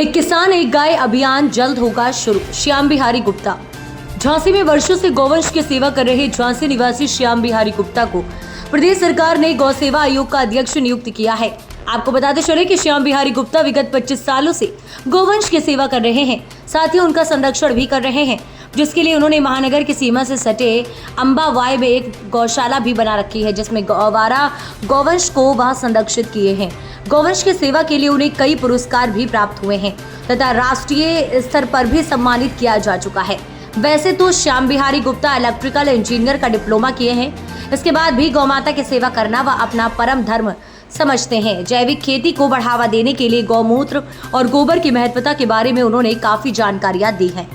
एक किसान एक गाय अभियान जल्द होगा शुरू। श्याम बिहारी गुप्ता। झांसी में वर्षों से गौवंश की सेवा कर रहे झांसी निवासी श्याम बिहारी गुप्ता को प्रदेश सरकार ने गौ सेवा आयोग का अध्यक्ष नियुक्त किया है। आपको बताते चले कि श्याम बिहारी गुप्ता विगत 25 सालों से गौवंश की सेवा कर रहे हैं, साथ ही उनका संरक्षण भी कर रहे हैं, जिसके लिए उन्होंने महानगर की सीमा से सटे अंबावाई में एक गौशाला भी बना रखी है, जिसमें आवारा गौवंश को वहां संरक्षित किए हैं। गौवंश की सेवा के लिए उन्हें कई पुरस्कार भी प्राप्त हुए हैं तथा राष्ट्रीय स्तर पर भी सम्मानित किया जा चुका है। वैसे तो श्याम बिहारी गुप्ता इलेक्ट्रिकल इंजीनियर का डिप्लोमा किए हैं, इसके बाद भी गौमाता की सेवा करना वह अपना परम धर्म समझते हैं। जैविक खेती को बढ़ावा देने के लिए गौमूत्र और गोबर की महत्वता के बारे में उन्होंने काफी जानकारियां दी हैं।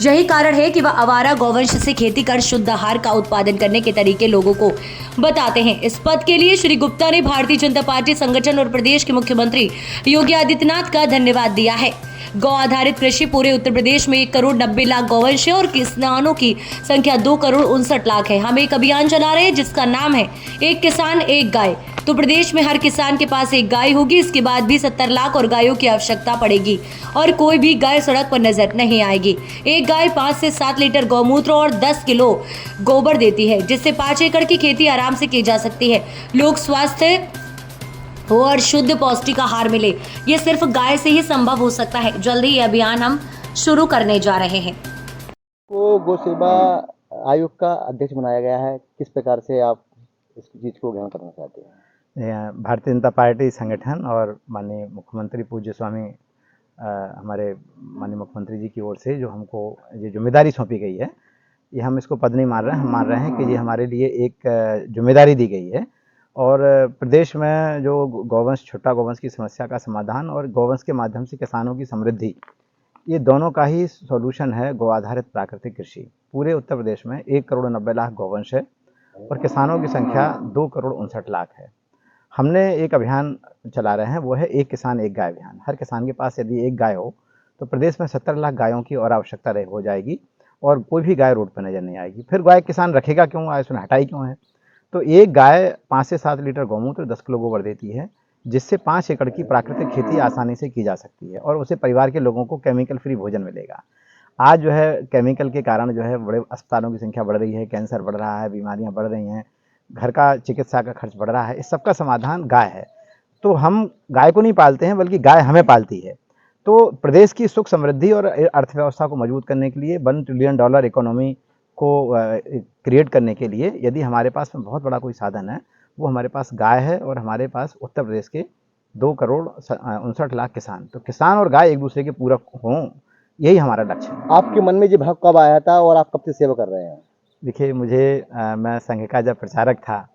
यही कारण है कि वह आवारा गौवंश से खेती कर शुद्ध आहार का उत्पादन करने के तरीके लोगों को बताते हैं। इस पद के लिए श्री गुप्ता ने भारतीय जनता पार्टी संगठन और प्रदेश के मुख्यमंत्री योगी आदित्यनाथ का धन्यवाद दिया है। गौ आधारित कृषि पूरे उत्तर प्रदेश में 1 करोड़ 90 लाख गौवंश है और किसानों की संख्या 2 करोड़ 59 लाख है। हम एक अभियान चला रहे हैं जिसका नाम है एक किसान एक गाय। तो प्रदेश में हर किसान के पास एक गाय होगी। इसके बाद भी 70 लाख और गायों की आवश्यकता पड़ेगी और कोई भी गाय सड़क पर नजर नहीं आएगी। एक गाय 5 से 7 लीटर गौमूत्र और 10 किलो गोबर देती है, जिससे 5 एकड़ की खेती आराम से की जा सकती है। लोग स्वस्थ हो और शुद्ध पौष्टिक आहार मिले, ये सिर्फ गाय से ही संभव हो सकता है। जल्द ही ये अभियान हम शुरू करने जा रहे हैं। को गौ सेवा आयोग का अध्यक्ष बनाया गया है, किस प्रकार से आप इस चीज को ग्रहण करना चाहते हैं? भारतीय जनता पार्टी संगठन और माननीय मुख्यमंत्री पूज्य स्वामी हमारे माननीय मुख्यमंत्री जी की ओर से जो हमको ये जिम्मेदारी सौंपी गई है, ये हम इसको पद नहीं मान रहे हैं, हम मान रहे हैं कि ये हमारे लिए एक जिम्मेदारी दी गई है। और प्रदेश में जो गौवंश, छोटा गौवंश की समस्या का समाधान और गौवंश के माध्यम से किसानों की समृद्धि, ये दोनों का ही सॉल्यूशन है गौ आधारित प्राकृतिक कृषि। पूरे उत्तर प्रदेश में 1 करोड़ 90 लाख गौवंश है और किसानों की संख्या 2 करोड़ 59 लाख है। हमने एक अभियान चला रहे हैं, वो है एक किसान एक गाय अभियान। हर किसान के पास यदि एक गाय हो तो प्रदेश में 70 लाख गायों की और आवश्यकता हो जाएगी और कोई भी गाय रोड पर नजर नहीं आएगी। फिर गाय किसान रखेगा क्यों, आय उसने हटाई क्यों है? तो एक गाय 5 से 7 लीटर गौमूत्र 10 किलो गोबर देती है, जिससे 5 एकड़ की प्राकृतिक खेती आसानी से की जा सकती है और उसे परिवार के लोगों को केमिकल फ्री भोजन मिलेगा। आज जो है केमिकल के कारण जो है बड़े अस्पतालों की संख्या बढ़ रही है, कैंसर बढ़ रहा है, बीमारियां बढ़ रही हैं, घर का चिकित्सा का खर्च बढ़ रहा है। इस सब का समाधान गाय है। तो हम गाय को नहीं पालते हैं, बल्कि गाय हमें पालती है। तो प्रदेश की सुख समृद्धि और अर्थव्यवस्था को मजबूत करने के लिए, $1 ट्रिलियन इकोनॉमी को क्रिएट करने के लिए यदि हमारे पास में बहुत बड़ा कोई साधन है, वो हमारे पास गाय है और हमारे पास उत्तर प्रदेश के 2 करोड़ 59 लाख किसान। तो किसान और गाय एक दूसरे के पूरक हों, यही हमारा लक्ष्य है। आपके मन में ये भाव कब आया था और आप कब से सेवा कर रहे हैं? देखिए, मुझे मैं संघ का जब प्रचारक था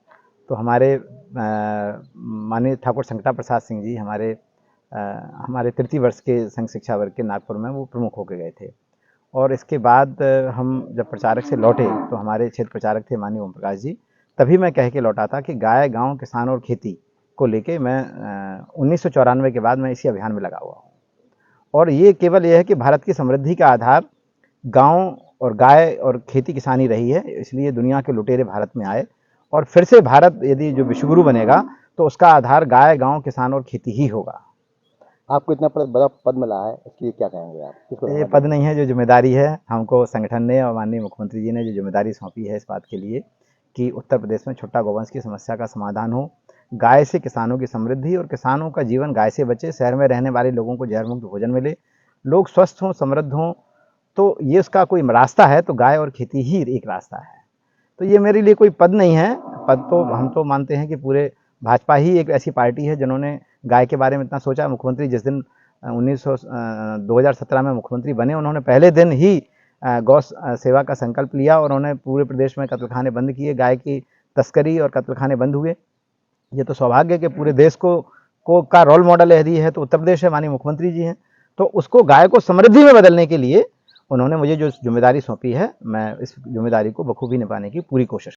तो हमारे माननीय ठाकुर संकटा प्रसाद सिंह जी हमारे तृतीय वर्ष के संघ शिक्षा वर्ग के नागपुर में वो प्रमुख होकर गए थे। और इसके बाद हम जब प्रचारक से लौटे तो हमारे क्षेत्र प्रचारक थे माननीय ओम प्रकाश जी। तभी मैं कह के लौटा था कि गाय, गांव, किसान और खेती को लेके मैं 1994 के बाद मैं इसी अभियान में लगा हुआ हूँ। और ये केवल ये है कि भारत की समृद्धि का आधार गांव और गाय और खेती किसानी रही है, इसलिए दुनिया के लुटेरे भारत में आए और फिर से भारत यदि जो विश्वगुरु बनेगा तो उसका आधार गाय, गांव, किसान और खेती ही होगा। आपको इतना बड़ा पद मिला है, इसके लिए क्या कहेंगे आप? ये पद नहीं है, जो जिम्मेदारी है हमको संगठन ने और माननीय मुख्यमंत्री जी ने जो जिम्मेदारी सौंपी है इस बात के लिए कि उत्तर प्रदेश में छोटा गौवंश की समस्या का समाधान हो, गाय से किसानों की समृद्धि और किसानों का जीवन गाय से बचे, शहर में रहने वाले लोगों को जहर मुक्त भोजन मिले, लोग स्वस्थ हों, समृद्ध हों। तो ये उसका कोई रास्ता है तो गाय और खेती ही एक रास्ता है। तो ये मेरे लिए कोई पद नहीं है। पद तो हम तो मानते हैं कि पूरे भाजपा ही एक ऐसी पार्टी है जिन्होंने गाय के बारे में इतना सोचा। मुख्यमंत्री जिस दिन 2017 में मुख्यमंत्री बने, उन्होंने पहले दिन ही गौ सेवा का संकल्प लिया और उन्होंने पूरे प्रदेश में कत्लखाने बंद किए, गाय की तस्करी और कत्लखाने बंद हुए। ये तो सौभाग्य कि पूरे देश का रोल मॉडल यदि है तो उत्तर प्रदेश है, माननीय मुख्यमंत्री जी हैं। तो उसको, गाय को समृद्धि में बदलने के लिए उन्होंने मुझे जो जिम्मेदारी सौंपी है, मैं इस जिम्मेदारी को बखूबी निभाने की पूरी कोशिश